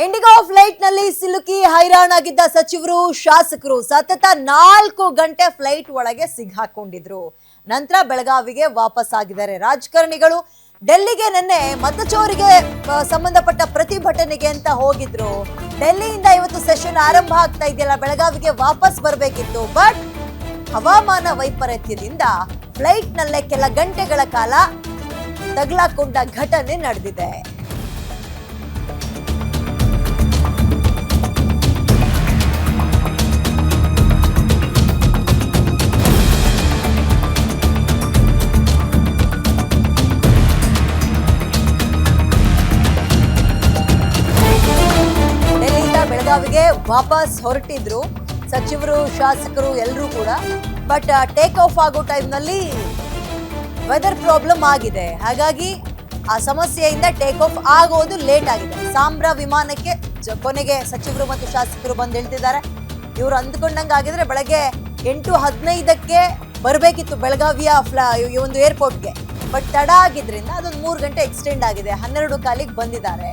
IndiGo flight ನಲ್ಲಿ ಸಿಲುಕಿ ಹೈರಾಣಾಗಿದ್ದ ಸಚಿವರು ಶಾಸಕರು ಸತತ 4 ಗಂಟೆ ಫ್ಲೈಟ್ ಒಳಗೆ ಸಿಕ್ಕಾಕೊಂಡಿದ್ರು. ನಂತರ ಬೆಳಗಾವಿಗೆ ವಾಪಸ್ ಆಗಿದ್ದಾರೆ. ರಾಜಕಾರಣಿಗಳು ಡೆಲ್ಲಿಗೆ ನಿನ್ನೆ ಮತಚೋರಿಗೆ ಸಂಬಂಧಪಟ್ಟ ಪ್ರತಿಭಟನೆಗೆ ಅಂತ ಹೋಗಿದ್ರು. ಡೆಲ್ಲಿಯಿಂದ ಇವತ್ತು ಸೆಷನ್ ಆರಂಭ ಆಗ್ತಾ ಇದೆಯಲ್ಲ, ಬೆಳಗಾವಿಗೆ ವಾಪಸ್ ಬರಬೇಕಿತ್ತು. ಬಟ್ ಹವಾಮಾನ ವೈಪರೀತ್ಯದಿಂದ ಫ್ಲೈಟ್ ನಲ್ಲೇ ಕೆಲ ಗಂಟೆಗಳ ಕಾಲ ತಗಲಾಕೊಂಡ ಘಟನೆ ನಡೆದಿದೆ. ಬೆಳಗಾವಿಗೆ ವಾಪಸ್ ಹೊರಟಿದ್ರು ಸಚಿವರು, ಶಾಸಕರು ಎಲ್ಲರೂ ಕೂಡ. ಬಟ್ ಟೇಕ್ ಆಫ್ ಆಗೋ ಟೈಮ್ನಲ್ಲಿ ವೆದರ್ ಪ್ರಾಬ್ಲಮ್ ಆಗಿದೆ. ಹಾಗಾಗಿ ಆ ಸಮಸ್ಯೆಯಿಂದ ಟೇಕ್ ಆಫ್ ಆಗೋದು ಲೇಟ್ ಆಗಿದೆ. ಸಾಂಬ್ರಾ ವಿಮಾನಕ್ಕೆ ಕೊನೆಗೆ ಸಚಿವರು ಮತ್ತು ಶಾಸಕರು ಬಂದು ಹೇಳ್ತಿದ್ದಾರೆ. ಇವರು ಅಂದ್ಕೊಂಡಂಗೆ ಆಗಿದ್ರೆ ಬೆಳಗ್ಗೆ 8:15ಕ್ಕೆ ಬರಬೇಕಿತ್ತು ಬೆಳಗಾವಿಯ ಒಂದು ಏರ್ಪೋರ್ಟ್ಗೆ. ಬಟ್ ತಡ ಆಗಿದ್ರಿಂದ ಅದೊಂದು 3 ಗಂಟೆ ಎಕ್ಸ್ಟೆಂಡ್ ಆಗಿದೆ. 12:15ಕ್ಕೆ ಬಂದಿದ್ದಾರೆ.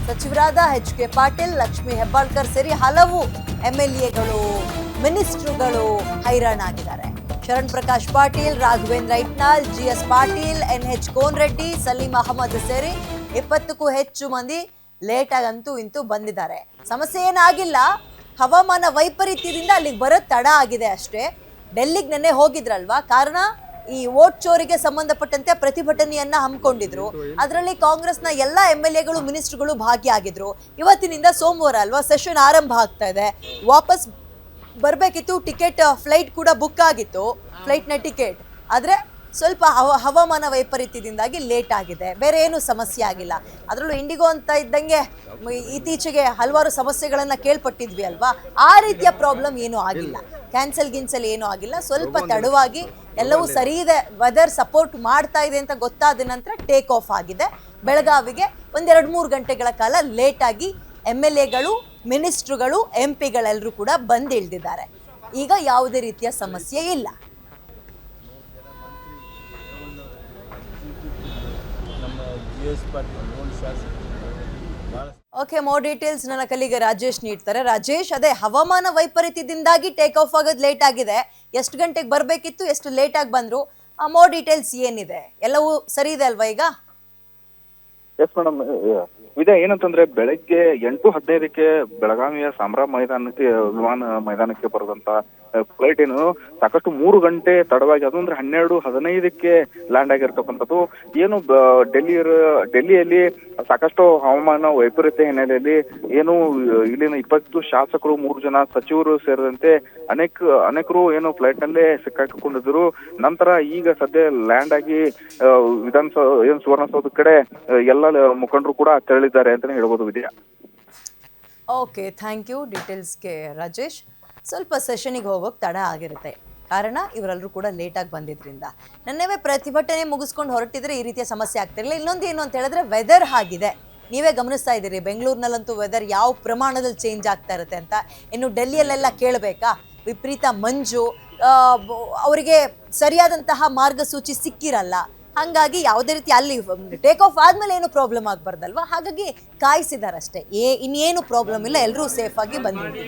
ಸಚಿವರಾದ HK ಪಾಟೀಲ್, ಲಕ್ಷ್ಮೀ ಹೆಬ್ಬಾಳ್ಕರ್ ಸೇರಿ ಹಲವು MLAಗಳು, ಮಿನಿಸ್ಟ್ರುಗಳು ಹೈರಾಣಾಗಿದ್ದಾರೆ. ಶರಣ್ ಪ್ರಕಾಶ್ ಪಾಟೀಲ್, ರಾಘವೇಂದ್ರ ಐಟ್ನಾಳ್, GS ಪಾಟೀಲ್, NH ಕೋನ್ರೆಡ್ಡಿ, ಸಲೀಂ ಅಹಮದ್ ಸೇರಿ 20ಕ್ಕೂ ಹೆಚ್ಚು ಮಂದಿ ಲೇಟ್ ಆಗಂತೂ ಇಂತೂ ಬಂದಿದ್ದಾರೆ. ಸಮಸ್ಯೆ ಏನಾಗಿಲ್ಲ, ಹವಾಮಾನ ವೈಪರೀತ್ಯದಿಂದ ಅಲ್ಲಿಗೆ ಬರೋದು ತಡ ಆಗಿದೆ ಅಷ್ಟೇ. ಡೆಲ್ಲಿಗೆ ನೆನ್ನೆ ಹೋಗಿದ್ರಲ್ವಾ, ಕಾರಣ ಈ ವೋಟ್ ಚೋರಿಗೆ ಸಂಬಂಧಪಟ್ಟಂತೆ ಪ್ರತಿಭಟನೆಯನ್ನ ಹಮ್ಮಿಕೊಂಡಿದ್ರು. ಅದರಲ್ಲಿ ಕಾಂಗ್ರೆಸ್ನ ಎಲ್ಲ MLAಗಳು, ಮಿನಿಸ್ಟ್ರುಗಳು ಭಾಗಿಯಾಗಿದ್ರು. ಇವತ್ತಿನಿಂದ ಸೋಮವಾರ ಅಲ್ವಾ, ಸೆಷನ್ ಆರಂಭ ಆಗ್ತಾ ಇದೆ. ವಾಪಸ್ ಬರಬೇಕಿತ್ತು. ಟಿಕೆಟ್, ಫ್ಲೈಟ್ ಕೂಡ ಬುಕ್ ಆಗಿತ್ತು, ಫ್ಲೈಟ್ನ ಟಿಕೆಟ್. ಆದರೆ ಸ್ವಲ್ಪ ಹವಾಮಾನ ವೈಪರೀತ್ಯದಿಂದಾಗಿ ಲೇಟ್ ಆಗಿದೆ. ಬೇರೆ ಏನು ಸಮಸ್ಯೆ ಆಗಿಲ್ಲ. ಅದರಲ್ಲೂ ಇಂಡಿಗೋ ಅಂತ ಇದ್ದಂಗೆ ಇತ್ತೀಚೆಗೆ ಹಲವಾರು ಸಮಸ್ಯೆಗಳನ್ನು ಕೇಳ್ಪಟ್ಟಿದ್ವಿ ಅಲ್ವಾ, ಆ ರೀತಿಯ ಪ್ರಾಬ್ಲಮ್ ಏನೂ ಆಗಿಲ್ಲ. ಕ್ಯಾನ್ಸಲ್ ಏನೂ ಆಗಿಲ್ಲ. ಸ್ವಲ್ಪ ತಡವಾಗಿ ಎಲ್ಲವೂ ಸರಿ ಇದೆ, ವೆದರ್ ಸಪೋರ್ಟ್ ಮಾಡ್ತಾ ಇದೆ ಅಂತ ಗೊತ್ತಾದ ನಂತರ ಟೇಕ್ ಆಫ್ ಆಗಿದೆ. ಬೆಳಗಾವಿಗೆ 1-2-3 ಗಂಟೆಗಳ ಕಾಲ ಲೇಟಾಗಿ MLAಗಳು, ಮಿನಿಸ್ಟ್ರುಗಳು, MP ಗಳೆಲ್ಲರೂ ಕೂಡ ಬಂದು ಇಳಿದಿದ್ದಾರೆ. ಈಗ ಯಾವುದೇ ರೀತಿಯ ಸಮಸ್ಯೆ ಇಲ್ಲ. ಓಕೆ, ಮೋರ್ ಡೀಟೇಲ್ಸ್ ನನ್ನ ಕಲಿಗ ರಾಜೇಶ್ ನೀಡ್ತಾರೆ. ರಾಜೇಶ್, ಅದೇ ಹವಾಮಾನ ವೈಪರೀತ್ಯದಿಂದಾಗಿ ಟೇಕ್ ಆಫ್ ಆಗೋದು ಲೇಟ್ ಆಗಿದೆ. ಎಷ್ಟು ಗಂಟೆಗೆ ಬರಬೇಕಿತ್ತು, ಎಷ್ಟು ಲೇಟ್ ಆಗಿ ಬಂದ್ರು, ಮೋರ್ ಡೀಟೇಲ್ಸ್ ಏನಿದೆ? ಎಲ್ಲವೂ ಸರಿ ಇದೆ ಅಲ್ವಾ ಈಗ? ಎಸ್ ಮೇಡಮ್, ಇದೆ. ಏನಂತಂದ್ರೆ ಬೆಳಗ್ಗೆ 8:15ಕ್ಕೆ ಬೆಳಗಾವಿಯ ಸಾಂಬ್ರಾ ವಿಮಾನ ಮೈದಾನಕ್ಕೆ ಬರುವಂತ ಫ್ಲೈಟ್ ಏನು ಸಾಕಷ್ಟು 3 ಗಂಟೆ ತಡವಾಗಿ, ಅದು ಅಂದ್ರೆ 12:15ಕ್ಕೆ ಲ್ಯಾಂಡ್ ಆಗಿರ್ತಕ್ಕಂಥದ್ದು. ಏನು ಡೆಲ್ಲಿಯಲ್ಲಿ ಸಾಕಷ್ಟು ಹವಾಮಾನ ವೈಪರೀತ್ಯ ಹಿನ್ನೆಲೆಯಲ್ಲಿ ಏನು ಇಲ್ಲಿನ 20 ಶಾಸಕರು, 3 ಜನ ಸಚಿವರು ಸೇರಿದಂತೆ ಅನೇಕರು ಏನು ಫ್ಲೈಟ್ ನಲ್ಲೇ ಸಿಕ್ಕಾಕೊಂಡಿದ್ರು. ನಂತರ ಈಗ ಸದ್ಯ ಲ್ಯಾಂಡ್ ಆಗಿ ವಿಧಾನಸೌಧ ಏನು ಸುವರ್ಣಸೌಧ ಕಡೆ ಎಲ್ಲ ಮುಖಂಡರು ಕೂಡ ತೆರಳಿದ್ದಾರೆ ಅಂತಾನೆ ಹೇಳ್ಬೋದು. ವಿದ್ಯಾ, ಓಕೆ, ಥ್ಯಾಂಕ್ ಯು ಡೀಟೇಲ್ಸ್ಗೆ ರಾಜೇಶ್. ಸ್ವಲ್ಪ ಸೆಷನಿಗೆ ಹೋಗೋಕೆ ತಡ ಆಗಿರುತ್ತೆ, ಕಾರಣ ಇವರೆಲ್ಲರೂ ಕೂಡ ಲೇಟಾಗಿ ಬಂದಿದ್ರಿಂದ. ನನ್ನವೇ ಪ್ರತಿಭಟನೆ ಮುಗಿಸ್ಕೊಂಡು ಹೊರಟಿದ್ರೆ ಈ ರೀತಿಯ ಸಮಸ್ಯೆ ಆಗ್ತಿರಲಿಲ್ಲ. ಇನ್ನೊಂದು ಏನು ಅಂತ ಹೇಳಿದ್ರೆ, ವೆದರ್ ಆಗಿದೆ. ನೀವೇ ಗಮನಿಸ್ತಾ ಇದ್ದೀರಿ, ಬೆಂಗಳೂರಿನಲ್ಲಂತೂ ವೆದರ್ ಯಾವ ಪ್ರಮಾಣದಲ್ಲಿ ಚೇಂಜ್ ಆಗ್ತಾ ಇರುತ್ತೆ ಅಂತ. ಇನ್ನು ಡೆಲ್ಲಿಯಲ್ಲೆಲ್ಲ ಕೇಳಬೇಕಾ, ವಿಪರೀತ ಮಂಜು, ಅವರಿಗೆ ಸರಿಯಾದಂತಹ ಮಾರ್ಗಸೂಚಿ ಸಿಕ್ಕಿರಲ್ಲ. ಹಾಗಾಗಿ ಯಾವುದೇ ರೀತಿ ಅಲ್ಲಿ ಟೇಕ್ ಆಫ್ ಆದ್ಮೇಲೆ ಏನು ಪ್ರಾಬ್ಲಮ್ ಆಗಬಾರ್ದಲ್ವಾ, ಹಾಗಾಗಿ ಕಾಯಿಸಿದಾರಷ್ಟೇ. ಇನ್ನೇನು ಪ್ರಾಬ್ಲಮ್ ಇಲ್ಲ, ಎಲ್ಲರೂ ಸೇಫ್ ಆಗಿ ಬಂದಿದ್ದಾರೆ.